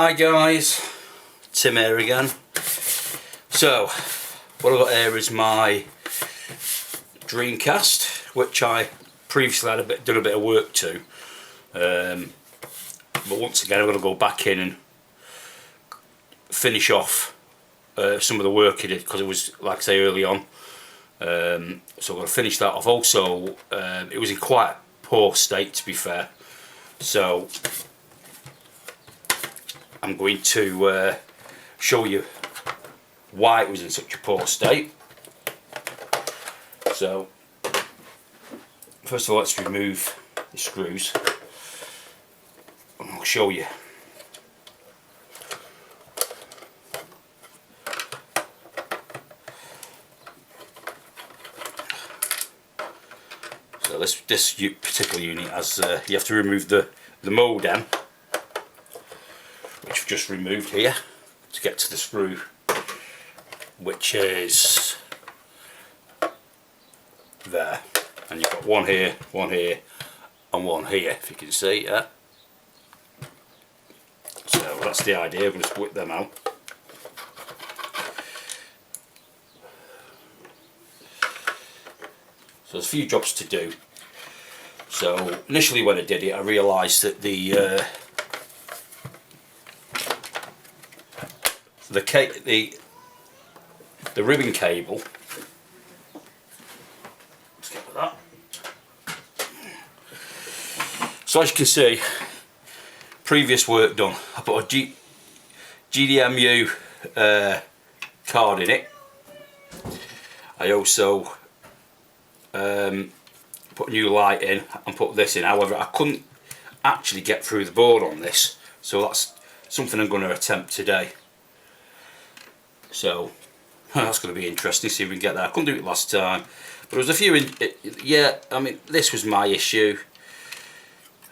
Hi guys, Tim here again. So, what I've got here is my Dreamcast, which I previously had done a bit of work to. But once again, I'm going to go back in and finish off some of the work I did, because it was, like I say, early on. So I'm going to finish that off. Also, it was in quite a poor state, to be fair. So I'm going to show you why it was in such a poor state. So first of all, let's remove the screws and I'll show you. So this particular unit has you have to remove the modem, which I've just removed here, to get to the screw, which is there, and you've got one here and one here, if you can see. So that's the idea. I'm going to split them out. So there's a few jobs to do. So initially when I did it, I realised that the ribbon cable, let's get with that. So as you can see, previous work done, I put a GDMU card in it. I also put a new light in and put this in. However, I couldn't actually get through the board on this, so that's something I'm going to attempt today. So that's going to be interesting, see if we can get that. I couldn't do it last time, but there was a few yeah, I mean, this was my issue.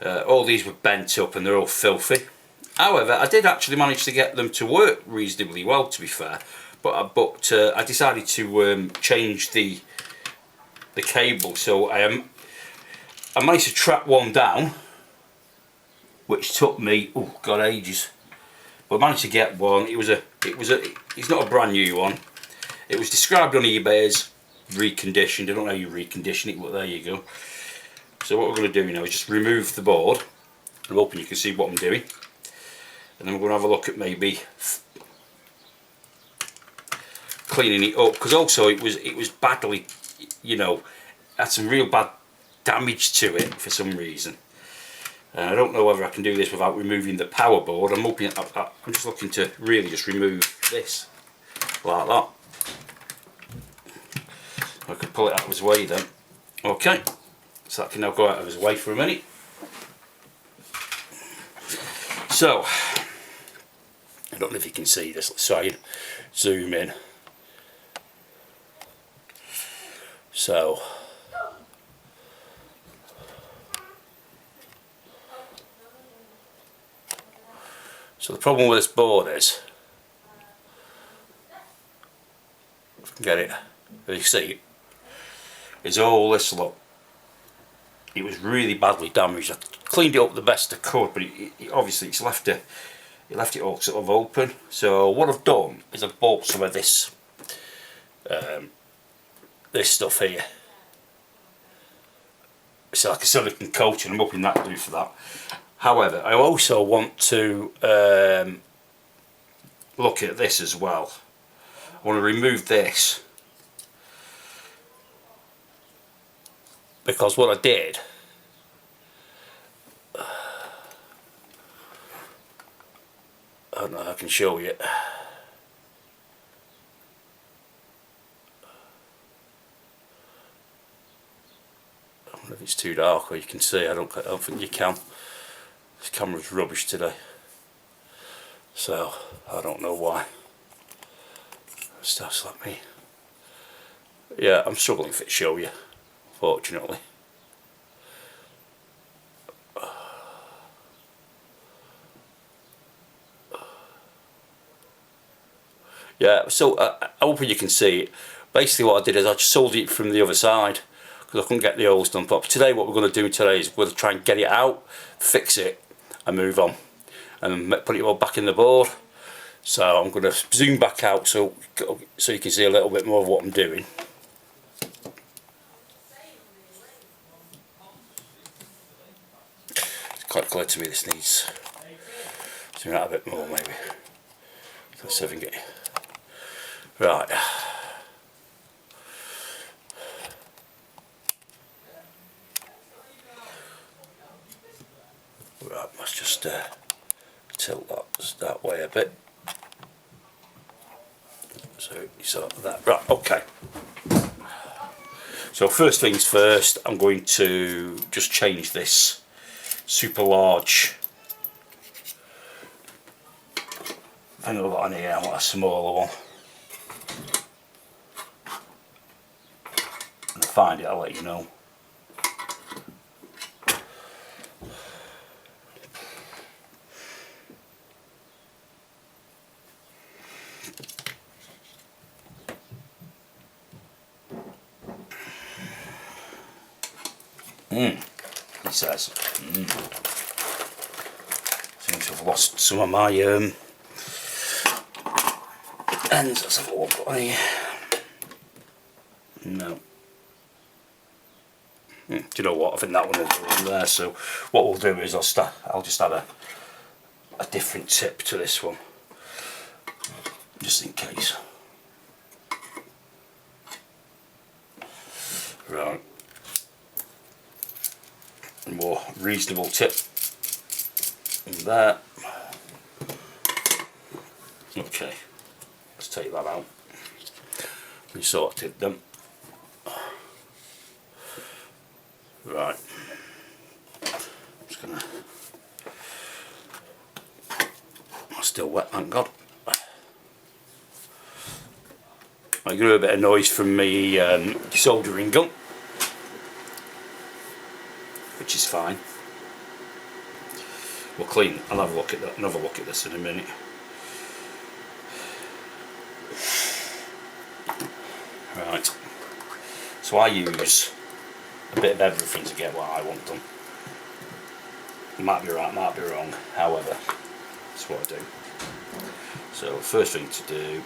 All these were bent up and they're all filthy. However, I did actually manage to get them to work reasonably well, to be fair, but I decided to change the cable. So I managed to track one down, which took me, oh god, ages. But I managed to get one. It's not a brand new one. It was described on eBay as reconditioned. I don't know how you recondition it, but there you go. So what we're going to do now is just remove the board. I'm hoping you can see what I'm doing. And then we're going to have a look at maybe cleaning it up, because also it was badly, you know, had some real bad damage to it for some reason. And I don't know whether I can do this without removing the power board. I'm just looking to really just remove this like that. I could pull it out of his way then. Okay, so that can now go out of his way for a minute. So I don't know if you can see this. Let's try and zoom in. So the problem with this board is, if I can get it, as you see, is all this lot. It was really badly damaged. I cleaned it up the best I could, but obviously it left it all sort of open. So what I've done is I've bought some of this this stuff here. It's like a silicone coating. I'm hoping that'll do for that. However, I also want to look at this as well. I want to remove this, because what I did, I don't know if I can show you. I don't know if it's too dark or you can see. I don't think you can. This camera's rubbish today, so I don't know why. Just let me. Yeah, I'm struggling to show you, fortunately. Yeah, so I hope you can see it. Basically what I did is I just soldiered it from the other side, because I couldn't get the holes done. But today what we're going to do today is we're going to try and get it out, fix it and move on. and put it all back in the board. So I'm going to zoom back out so you can see a little bit more of what I'm doing. It's quite clear to me this needs zoom out a bit more maybe. Let's see if we can get right. Right, let's just tilt that way a bit. So you saw that. Right, okay. So first things first, I'm going to just change this super large thing I've got on here. I want a smaller one. When I find it, I'll let you know. He says. Seems to have lost some of my ends. Let's have a look on here. No. Do you know what? I think that one will go in there. So what we'll do is I'll just add a different tip to this one, just in case. Right. A more reasonable tip in there. Okay, let's take that out. We sorted them. Right. Just gonna. It's still wet, thank God. I hear a bit of noise from me soldering gun, which is fine. We'll clean. I'll have a look at that. Another look at this in a minute. Right. So I use a bit of everything to get what I want done. Might be right, might be wrong. However, that's what I do. So the first thing to do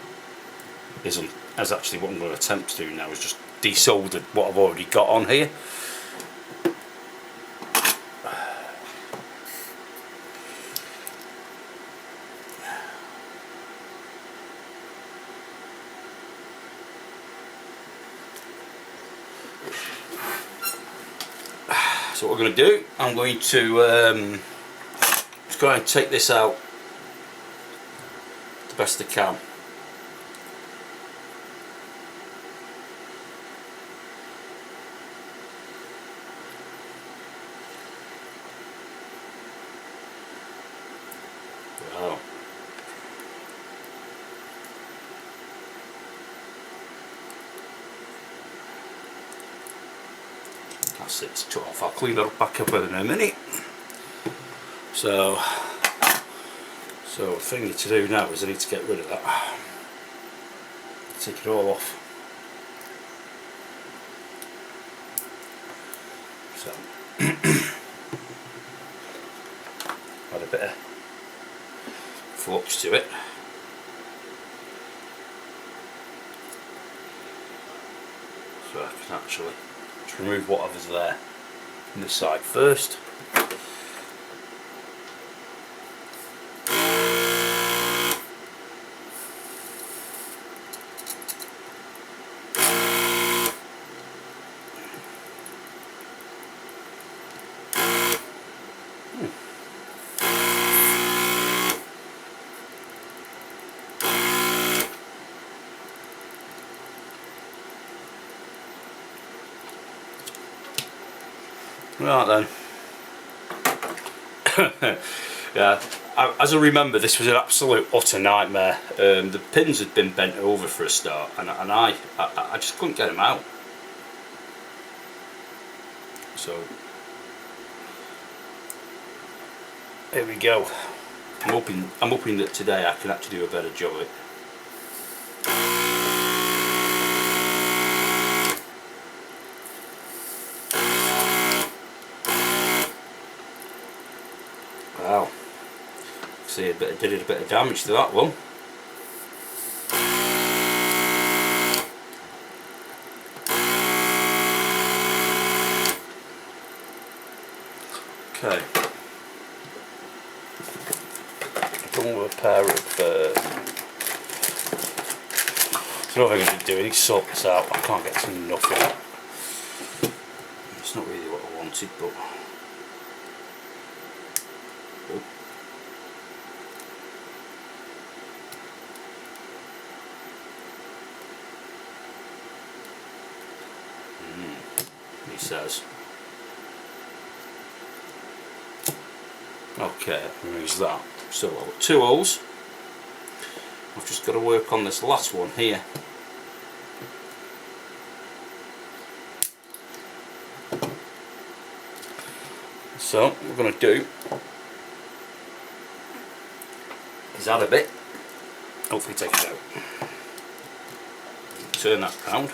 is actually what I'm going to attempt to do now is just desolder what I've already got on here. So what we're going to do, I'm going to just go and take this out the best I can. Wow. That's it, it's cut off. I'll clean that back up in a minute. So the thing to do now is I need to get rid of that. Take it all off. So add a bit of flux to it. So I can actually just remove whatever's there on this side first. Right then. Yeah, as I remember, this was an absolute utter nightmare. The pins had been bent over for a start, and I just couldn't get them out. So here we go. I'm hoping that today I can actually do a better job of it. Wow, See, did a bit of damage to that one. Okay. I've done with a pair of. So what I'm going to do is sort this out. I can't get to nothing. It's not really what I wanted, but. Oh. He says. Okay, that removes that. So I've got 2 holes. I've just got to work on this last one here. So what we're going to do is add a bit. Hopefully take it out. Turn that round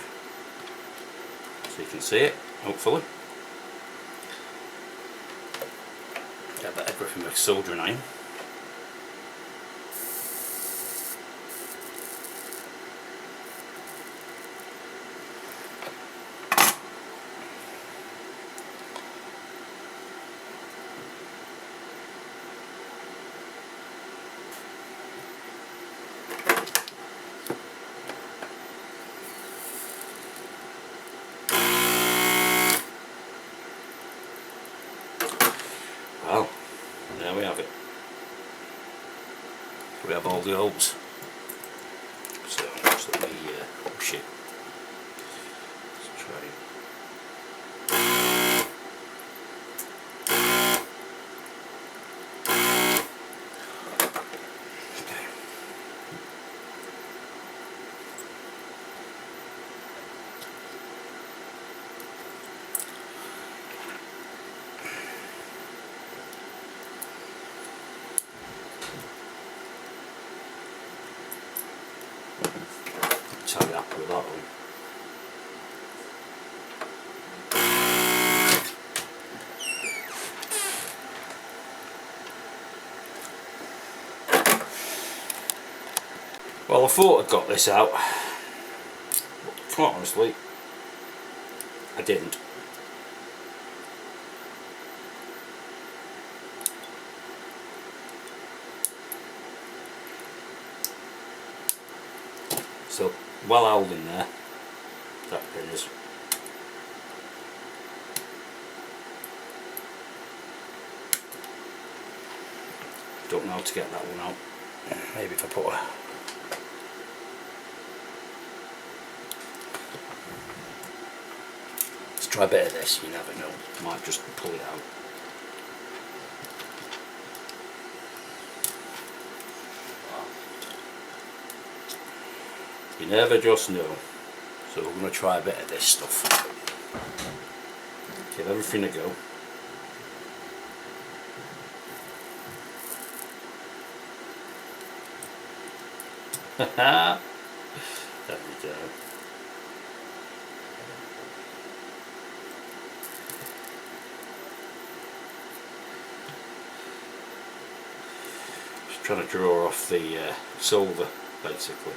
so you can see it, hopefully. Get a bit of grip in my soldering iron. Well, there we have it. We have all the holes. So just let me push it. Let's try it. Okay. Tie it up with that one. Well, I thought I'd got this out, but quite honestly, I didn't. So, well held in there, that pin is. Don't know how to get that one out. Maybe if I put a... Let's try a bit of this, you never know. Might just pull it out. You never just know. So we're going to try a bit of this stuff. Give everything a go. There we go. Just trying to draw off the silver, basically.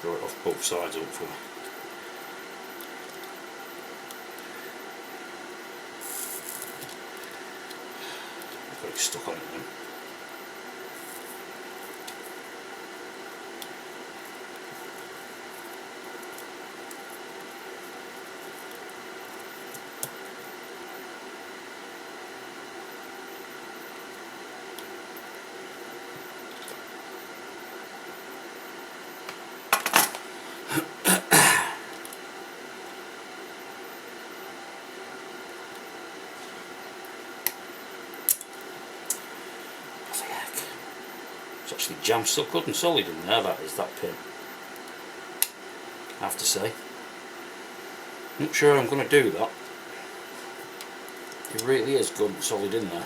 Draw it off both sides, hopefully. Got it stuck on it now. It's actually jammed so good and solid in there, that is, that pin. I have to say. Not sure I'm going to do that. It really is good and solid in there.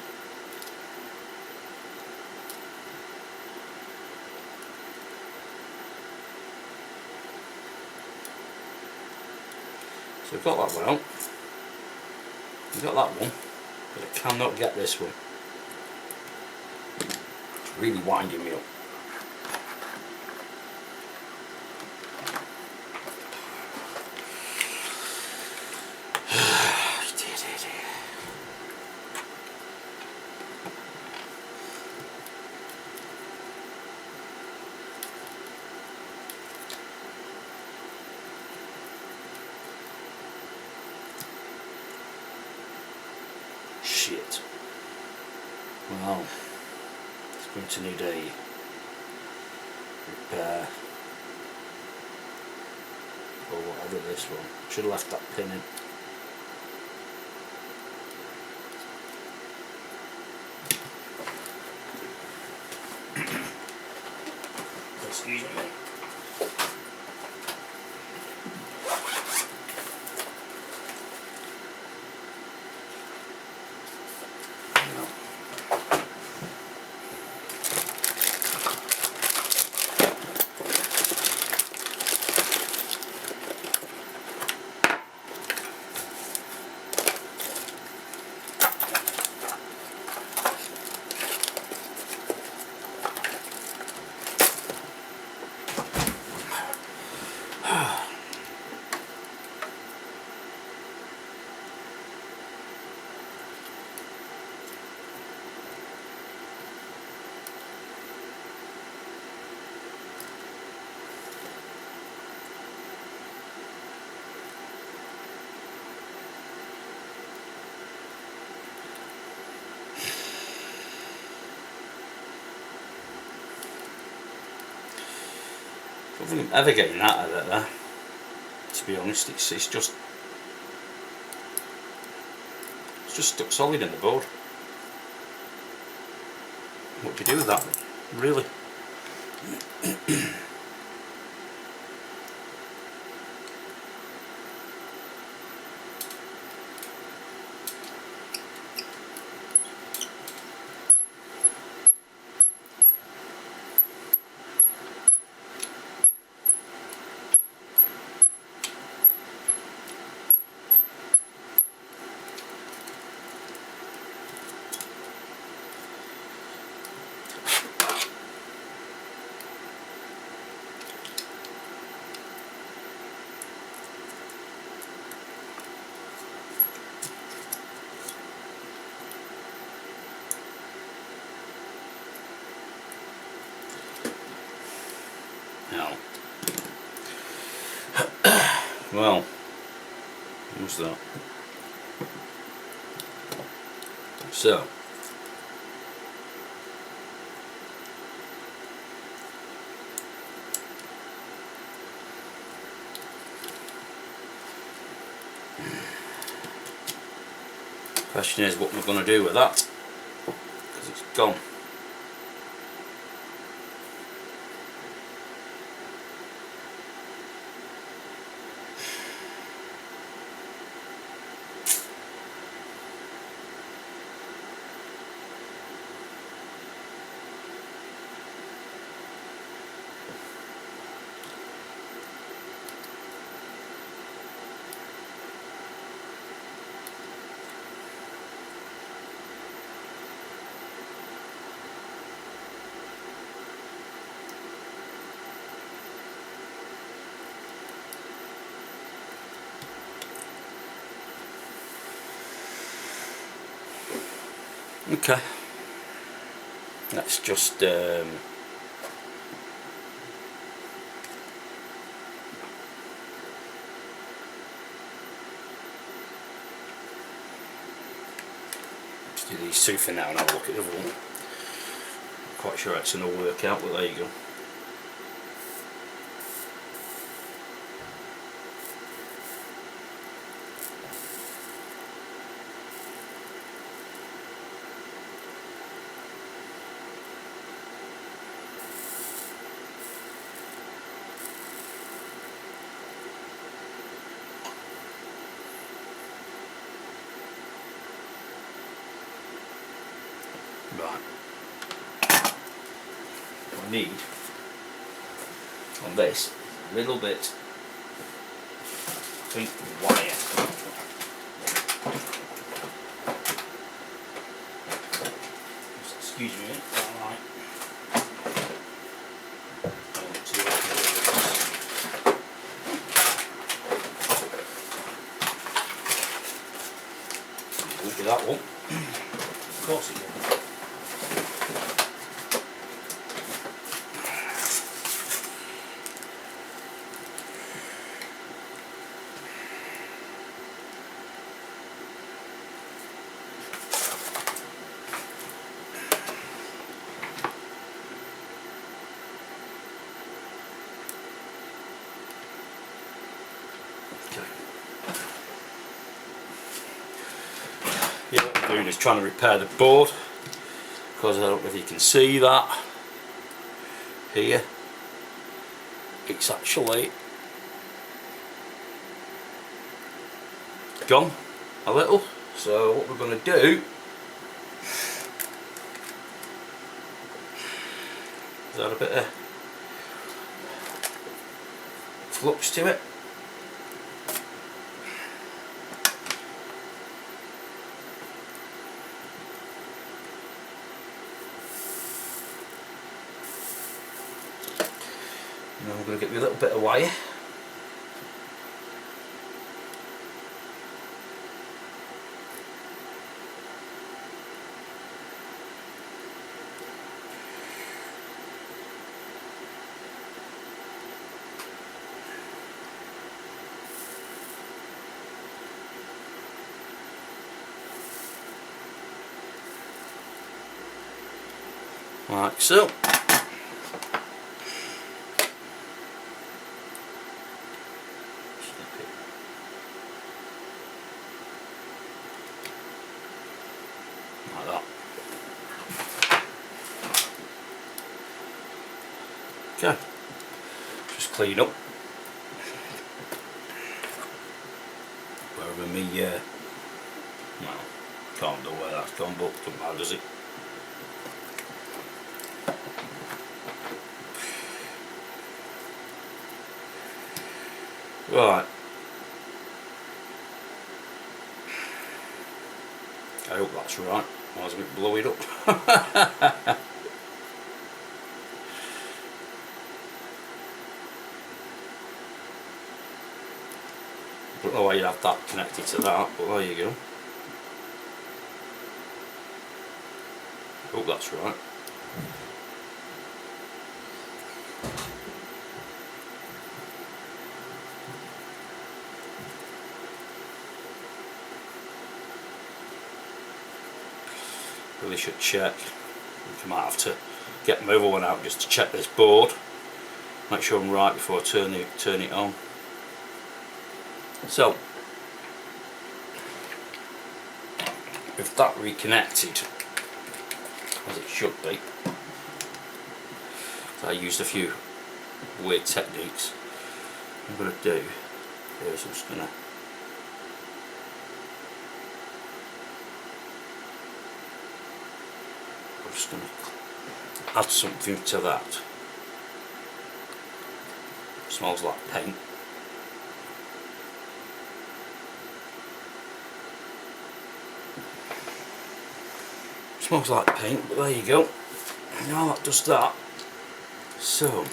So we've got that one out. We've got that one, but I cannot get this one. It's really winding me up. Shit. Well, it's going to need a repair or whatever this one. Should have left that pin in. Excuse me. I don't think I'm ever getting that out of it there, to be honest. It's just stuck solid in the board. What do you do with that, really? No. Well, what's that? So, question is, what we're going to do with that, because it's gone. Okay, let's just do these two for now and I'll look at the other one. I'm quite sure it's going to work out, but there you go. Right. What I need on this, a little bit pink wire. Excuse me, alright. Look at that one. Of course it will. Yeah, what I'm doing is trying to repair the board, because I don't know if you can see that here, it's actually gone a little. So what we're going to do is add a bit of flux to it. And then we're going to get me a little bit of wire. Like so. Like that. Okay. Just clean up. Wherever me, well, can't know where that's gone, but doesn't matter, does it? Right. I hope that's right. I was a bit blow it up. Don't know why you have that connected to that, but there you go. Hope that's right. Really should check. I might have to get my other one out just to check this board. Make sure I'm right before I turn it on. So, with that reconnected, as it should be, so I used a few weird techniques. What I'm going to do is I'm just going to add something to that. Smells like paint. Smells like paint, but there you go. Now that does that. So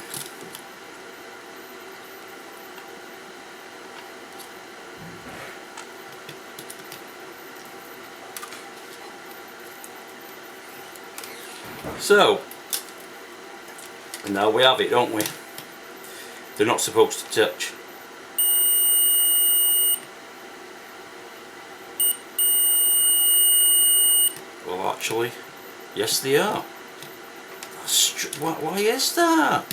and now we have it, don't we? They're not supposed to touch. Well, actually, yes they are. Why is that?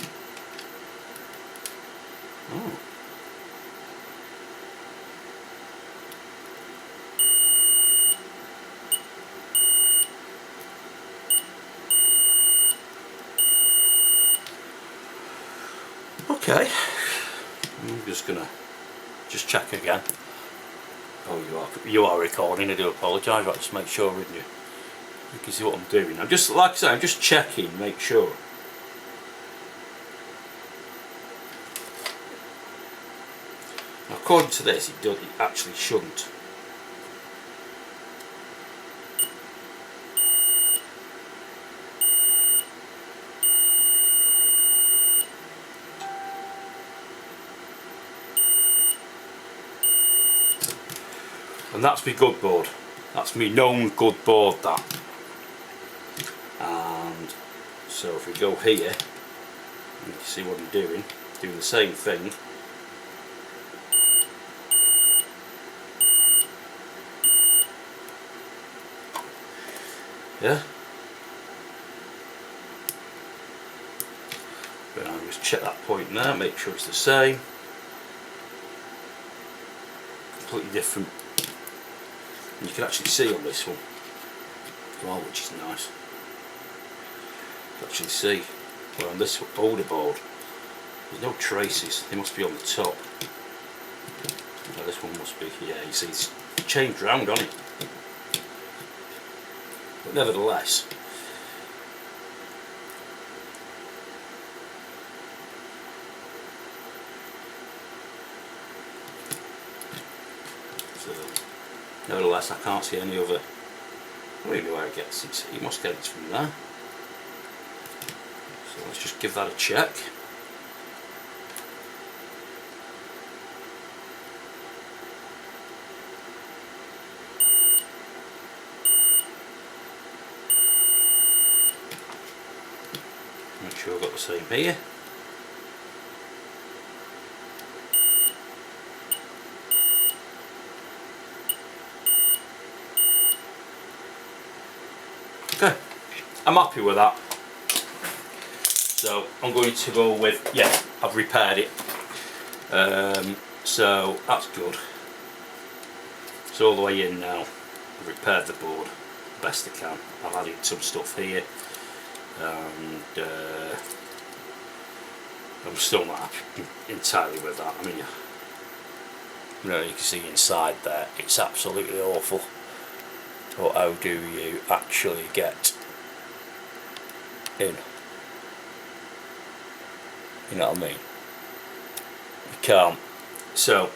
Oh. Okay, I'm just gonna check again. Oh, you are recording. I do apologise. Right, just make sure, wouldn't you? You can see what I'm doing. I'm just, like I say, I'm just checking, make sure. Now, according to this, it actually shouldn't. And that's my good board. That's my known good board, that. And so if we go here, you can see what I'm doing the same thing. Yeah. But I'll just check that point there, make sure it's the same. Completely different. And you can actually see on this one as well, which is nice. You can actually see where on this older board there's no traces, they must be on the top. Now this one must be, yeah, you see it's changed round on it. But nevertheless, nevertheless, I can't see any other. I don't even know where it gets it. You must get it from there. So let's just give that a check. Make sure I've got the same here. Okay, I'm happy with that. So I'm going to go with, yeah, I've repaired it. So that's good. It's all the way in now. I've repaired the board best I can. I've added some stuff here, and I'm still not happy entirely with that. I mean, you know, you can see inside there, it's absolutely awful. But how do you actually get in? You know what I mean? You can't. So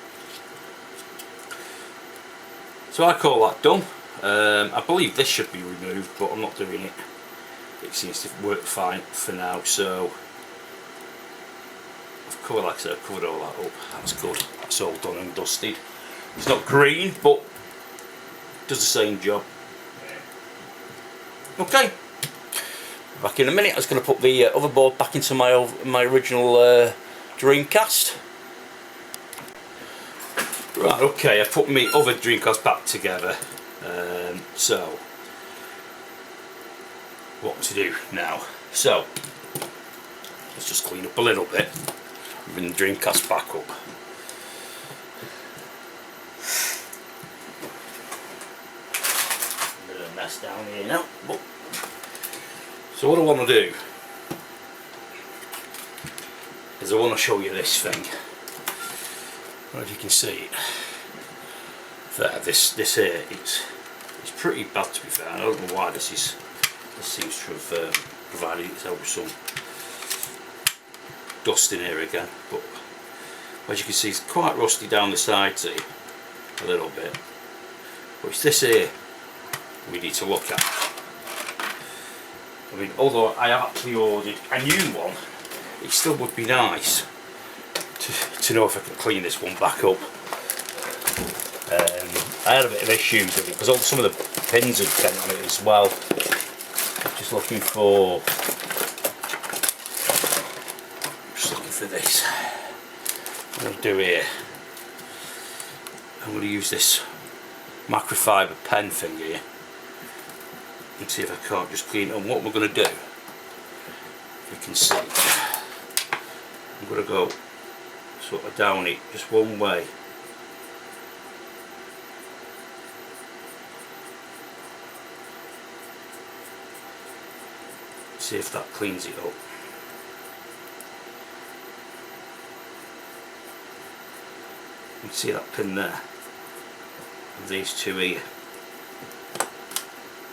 I call that done. I believe this should be removed, but I'm not doing it. It seems to work fine for now. So I've covered, like I said, I've covered all that up. That's good. That's all done and dusted. It's not green, but does the same job. Okay, back in a minute. I was going to put the other board back into my original Dreamcast. Right, okay, I put my other Dreamcast back together. So what to do now? So let's just clean up a little bit. Bring the Dreamcast back up. Mess down here now. So what I want to do is I want to show you this thing. Well, if you can see it there, this here, it's pretty bad, to be fair. I don't know why this seems to have provided itself with some dust in here again, but as you can see, it's quite rusty down the sides here a little bit. But it's this here we need to look at. I mean, although I have actually ordered a new one, it still would be nice to know if I can clean this one back up. I had a bit of issues with it because some of the pins had bent on it as well. Just looking for this. What I'm going to do here, I'm going to use this microfiber pen thing here and see if I can't just clean it. And what we're going to do, if you can see, I'm going to go sort of down it just one way. See if that cleans it up. You can see that pin there, and these two here.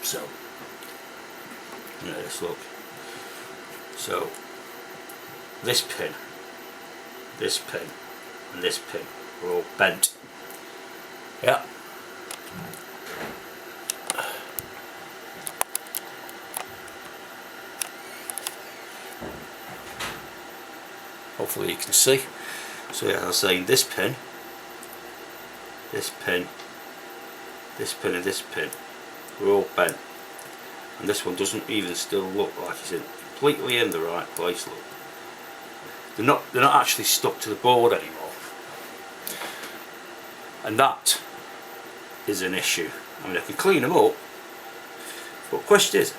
So, let's look. So, this pin, and this pin, They're all bent. Yeah. Hopefully you can see. So yeah, as I was saying, this pin, this pin, this pin and this pin, we're all bent. And this one doesn't even still look like it's completely in the right place. Look, they're not actually stuck to the board anymore, and that is an issue. I mean, I can clean them up, but the question is,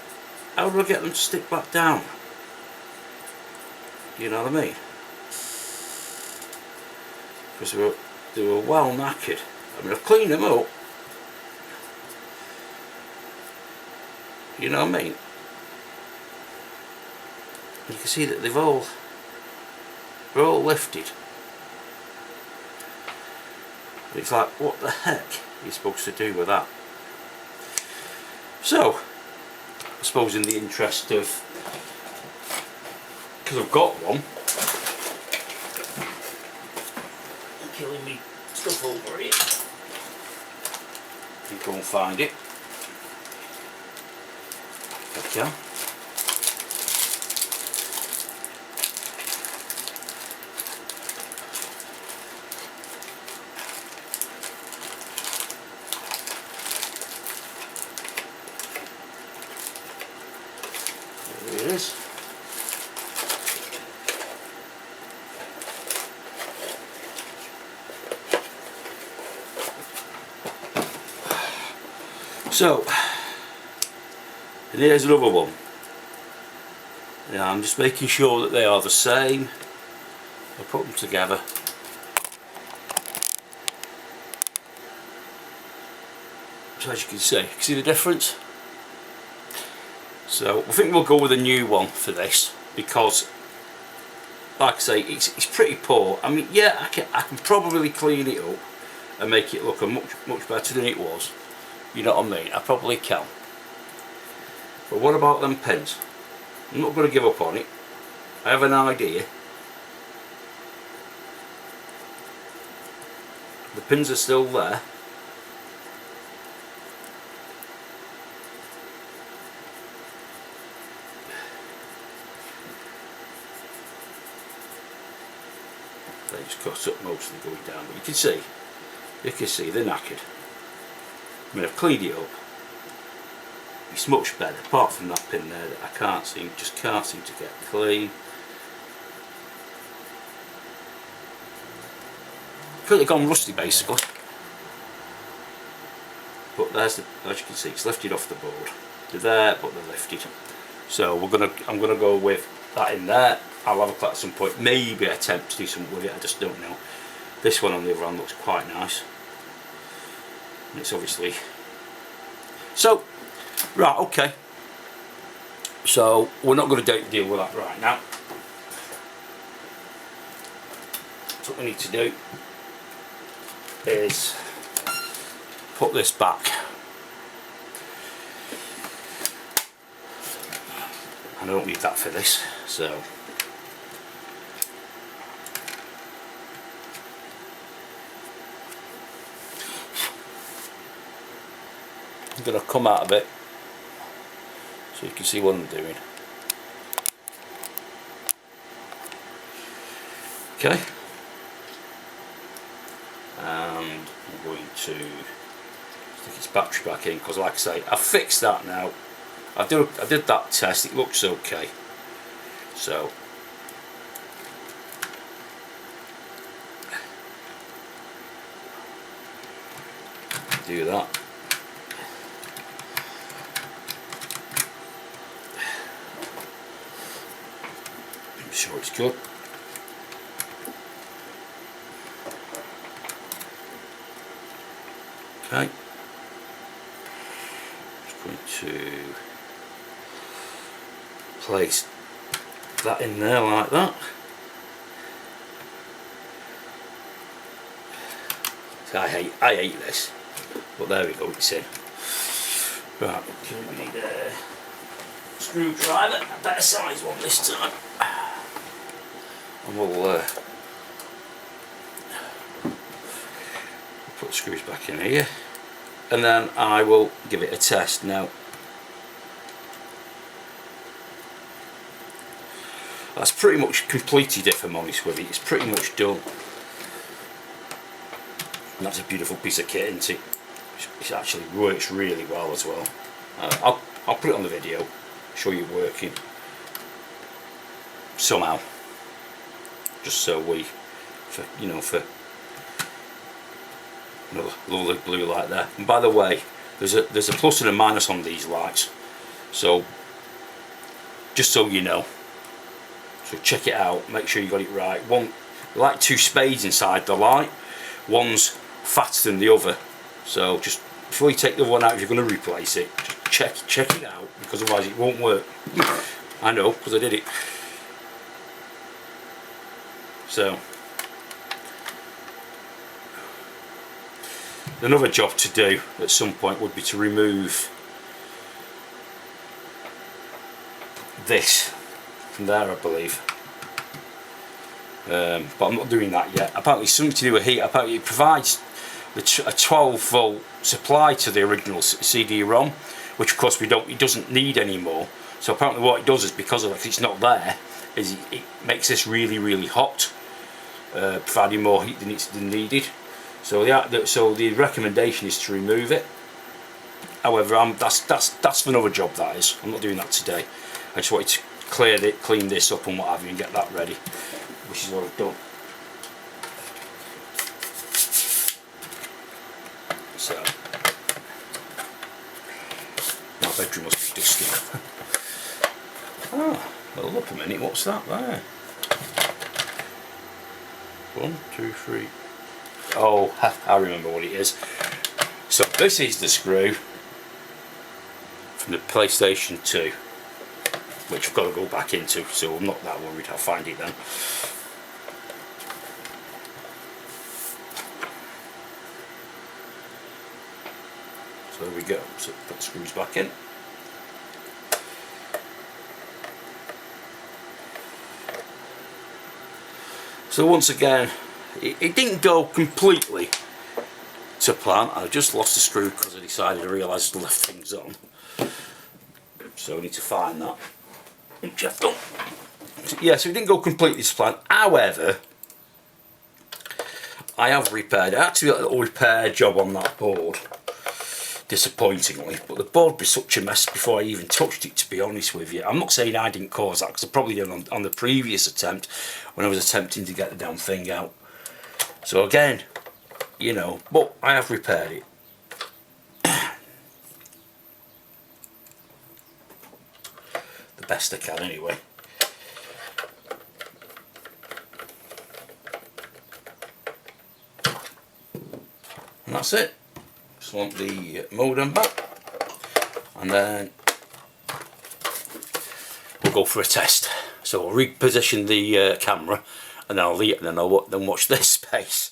how do I get them to stick back down? You know what I mean? Because they were well knackered. I mean, I've cleaned them up. You know what I mean? You can see that they're all lifted. It's like, what the heck are you supposed to do with that? So, I suppose in the interest of, because I've got one, I'm killing me stuff over here. You go and find it. Okay. There it is. So, and here's another one. Yeah, I'm just making sure that they are the same. I put them together. So as you can see the difference? So I think we'll go with a new one for this, because like I say, it's pretty poor. I mean, yeah, I can probably clean it up and make it look much better than it was. You know what I mean? I probably can. But what about them pins? I'm not going to give up on it. I have an idea. The pins are still there. They just cut up mostly going down, but you can see they're knackered. I mean, I've cleaned it up. It's much better, apart from that pin there that I just can't seem to get clean. Could have gone rusty basically. But there's as you can see, it's lifted off the board. They're there, but they're lifted. So I'm gonna go with that in there. I'll have a cut at some point. Maybe attempt to do something with it. I just don't know. This one on the other hand looks quite nice. And it's obviously so. Right, okay. So we're not going to deal with that right now. So what we need to do is put this back. I don't need that for this, so I'm going to come out of it so you can see what I'm doing. Okay, and I'm going to stick its battery back in, because like I say, I've fixed that now. I did that test, it looks okay. So do that. I'm sure it's good. Okay. Just going to place that in there like that. So I hate this, but there we go, it's in. Right, we need a screwdriver, a better size one this time, and we'll put the screws back in here, and then I will give it a test now. That's pretty much completed, if I'm honest with you. It's pretty much done. And that's a beautiful piece of kit, isn't it? It actually works really well as well. I'll put it on the video, show you working somehow, just so we, for lovely blue light there. And by the way, there's a plus and a minus on these lights, so just so you know. So check it out, make sure you got it right. One, like two spades inside the light, one's fatter than the other. So just before you take the one out, if you're going to replace it, just check it out, because otherwise it won't work. I know, because I did it. So another job to do at some point would be to remove this from there, I believe, but I'm not doing that yet. Apparently it's something to do with heat. Apparently it provides a 12 volt supply to the original CD-ROM, which of course it doesn't need anymore. So apparently what it does is, because of it, it's not there, is it makes this really hot, providing more heat than needed. So the recommendation is to remove it. However, that's for another job, that is. I'm not doing that today. I just wanted to clean this up and what have you, and get that ready, which is what I've done. So my bedroom must be dusty. Ah, well, look a minute, what's that there? 1, 2, 3. Oh, I remember what it is. So this is the screw from the PlayStation 2, which I've got to go back into, so I'm not that worried, I'll find it then. So there we go, so put the screws back in. So once again, it didn't go completely to plan. I just lost a screw because I decided I realised I left things on. So I need to find that. Which I've done. Yeah, so it didn't go completely to plan. However, I have repaired. I actually got a little repair job on that board, disappointingly, but the board was such a mess before I even touched it, to be honest with you. I'm not saying I didn't cause that, because I probably did on the previous attempt when I was attempting to get the damn thing out. So again, you know, but I have repaired it. The best I can anyway. And that's it. Just want the modem back, and then we'll go for a test. So I'll reposition the camera, and then I'll watch this space.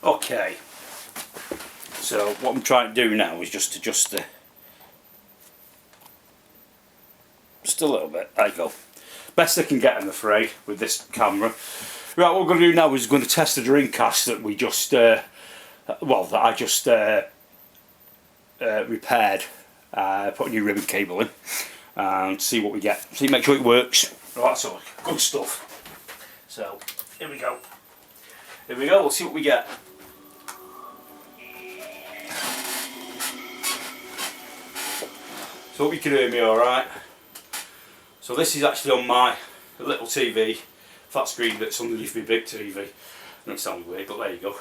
Okay. So what I'm trying to do now is just adjust the, just a little bit. There you go. Best I can get, I'm afraid, with this camera. Right, what we're going to do now is going to test the Dreamcast that we just, that I just repaired. Put a new ribbon cable in and see what we get. See, make sure it works. Right, so good stuff. So here we go. Here we go. We'll see what we get. So hope you can hear me all right. So this is actually on my little TV, flat screen that's underneath my big TV. And it sounds weird, but there you go.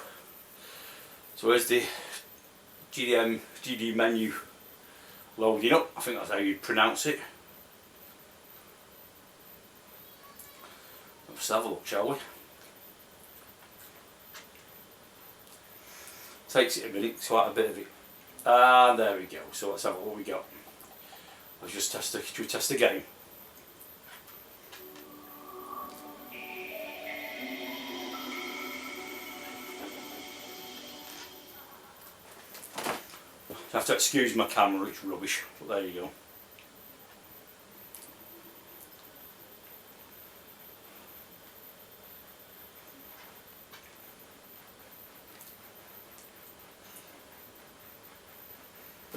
So there's the GD menu loading up. I think that's how you pronounce it. Let's have a look, shall we? Takes it a minute, it's quite a bit of it. And there we go. So let's have a look what we got. Let's just test the, should we test the game? I have to excuse my camera, it's rubbish, but there you go.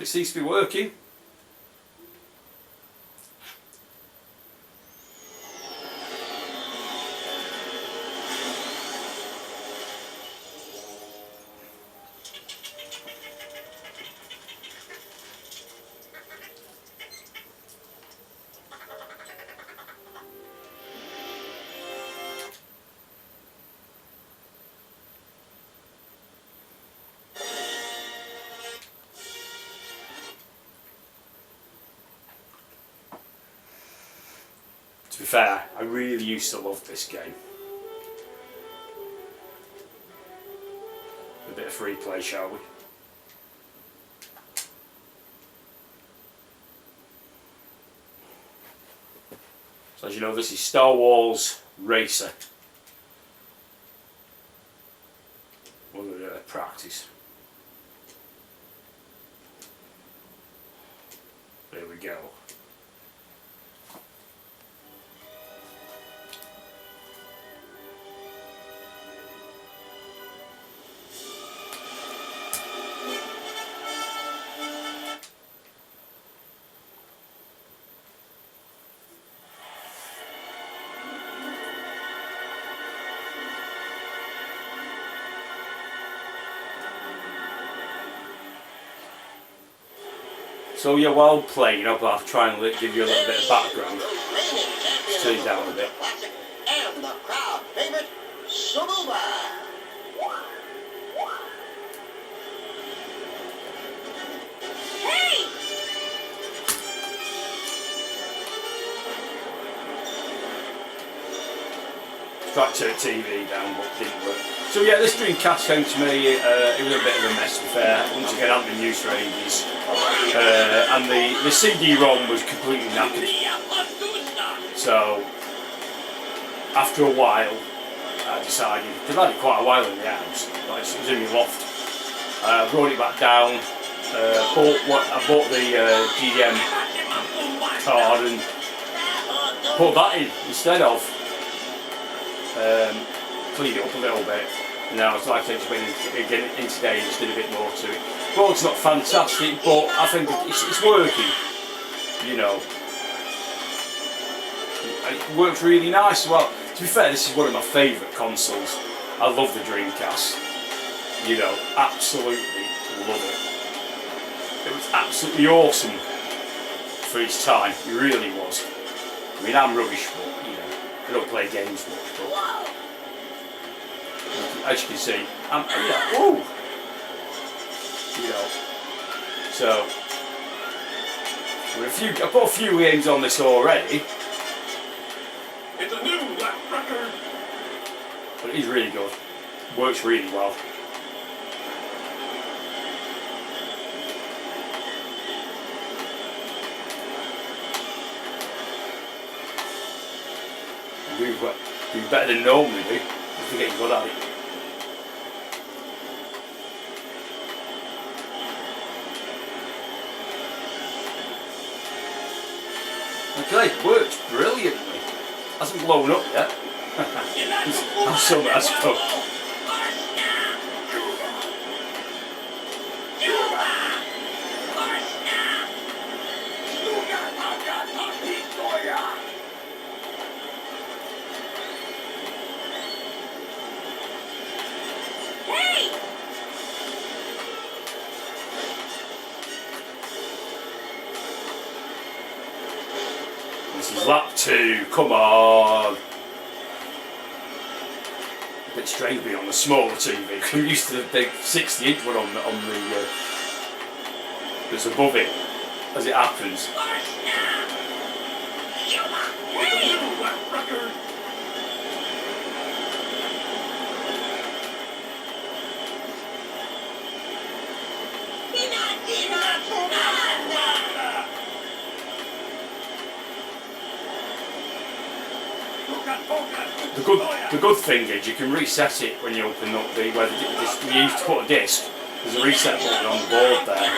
it seems to be working. To be fair, I really used to love this game. A bit of free play, shall we? So as you know, this is Star Wars Racer. We're going to practice. There we go. So yeah, while playing, I'll try and give you a little bit of background. Let's turn it down a bit. And the crowd favorite, Sububa. Hey! Tried to turn the TV down, but didn't work. So yeah, this Dreamcast came to me. It was a bit of a mess affair. Once again, I hadn't been used for ages. And the CD-ROM was completely knackered. So after a while, I decided, because I had it quite a while in the house, like it was in my loft. I brought it back down. I bought the DDM card and put that in instead of. Cleaned it up a little bit. Now it's like I just went in today and just did a bit more to it. Well, it's not fantastic, but I think it's working. You know, it works really nice. Well, to be fair, this is one of my favourite consoles. I love the Dreamcast. You know, absolutely love it. It was absolutely awesome for its time. It really was. I mean, I'm rubbish, but you know, I don't play games much, but as you can see, woo! You know, so I've put a few games on this already. It's a new record. But it is really good. Works really well. Do better than normally do. If you're getting good at it. Okay, works brilliantly. Hasn't blown up yet. I'm so messed up. This is lap 2, come on! A bit strange being on the smaller TV, I'm used to the big 60-inch one on the that's above it, as it happens. The good thing is you can reset it when you open up where you used to put a disc. There's a reset button on the board there.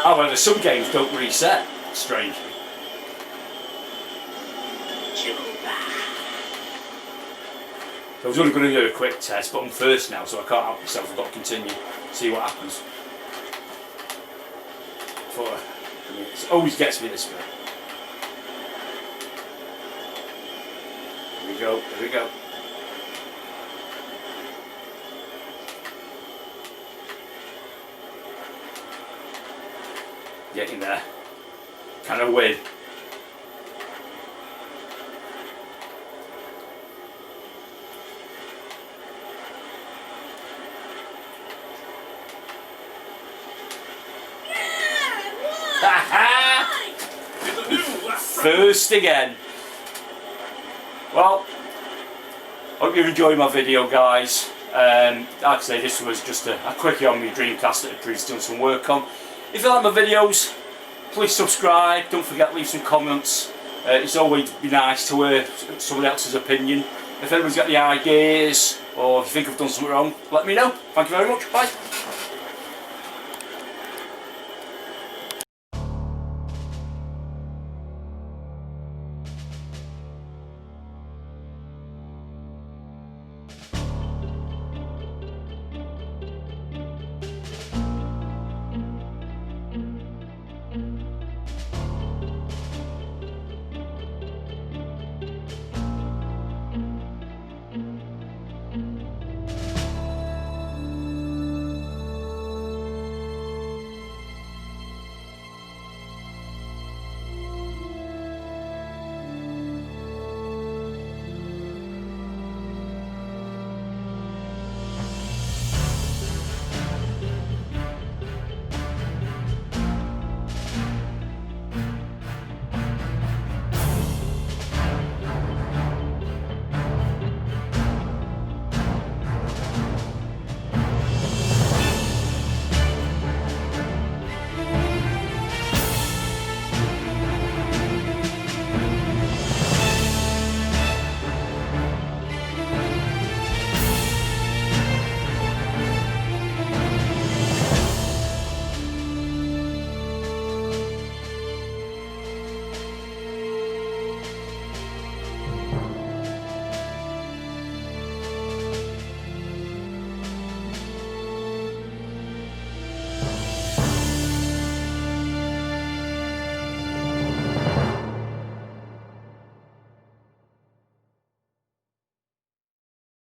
However, some games don't reset, strangely. I was only going to do a quick test, but I'm first now, so I can't help myself. I've got to continue, see what happens. for her. I mean, it always gets me this way. Here we go, here we go. Getting there. Can I win? First again. Well, hope you enjoyed my video, guys. Like I say, this was just a quickie on my Dreamcast that I've previously done some work on. If you like my videos, please subscribe. Don't forget to leave some comments. It's always be nice to hear somebody else's opinion. If anybody's got any ideas or if you think I've done something wrong, let me know. Thank you very much. Bye.